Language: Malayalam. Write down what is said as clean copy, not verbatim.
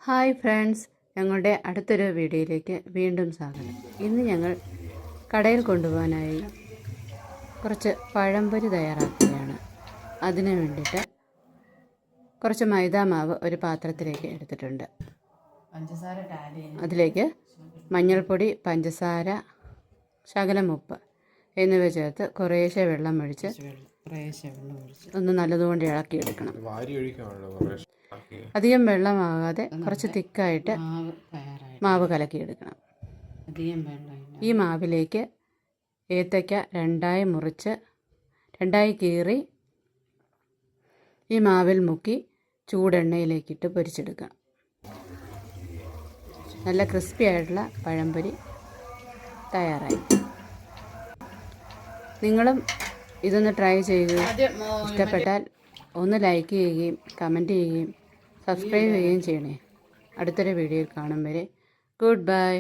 ഹായ് ഫ്രണ്ട്സ്, ഞങ്ങളുടെ അടുത്തൊരു വീഡിയോയിലേക്ക് വീണ്ടും സ്വാഗതം. ഇന്ന് ഞങ്ങൾ കടയിൽ കൊണ്ടുപോകാനായി കുറച്ച് പഴംപൊരി തയ്യാറാക്കുകയാണ്. അതിനു വേണ്ടിയിട്ട് കുറച്ച് മൈദാമാവ് ഒരു പാത്രത്തിലേക്ക് എടുത്തിട്ടുണ്ട്. അതിലേക്ക് മഞ്ഞൾപ്പൊടി, പഞ്ചസാര, ശകലം ഉപ്പ് എന്നിവ ചേർത്ത് കുറേശ്ശെ വെള്ളം ഒഴിച്ച് ഒന്ന് നല്ലതുകൊണ്ട് ഇളക്കിയെടുക്കണം. അധികം വെള്ളമാകാതെ കുറച്ച് തിക്കായിട്ട് മാവ് കലക്കിയെടുക്കണം. ഈ മാവിലേക്ക് ഏത്തയ്ക്ക രണ്ടായി കീറി ഈ മാവിൽ മുക്കി ചൂടെണ്ണയിലേക്കിട്ട് പൊരിച്ചെടുക്കണം. നല്ല ക്രിസ്പി ആയിട്ടുള്ള പഴംപൊരി തയ്യാറായി. നിങ്ങളും ഇതൊന്ന് ട്രൈ ചെയ്യുക. ഇഷ്ടപ്പെട്ടാൽ ഒന്ന് ലൈക്ക് ചെയ്യുകയും കമൻറ്റ് ചെയ്യുകയും സബ്സ്ക്രൈബ് ചെയ്യുകയും ചെയ്യണേ. അടുത്തൊരു വീഡിയോയിൽ കാണും വരെ ഗുഡ് ബൈ.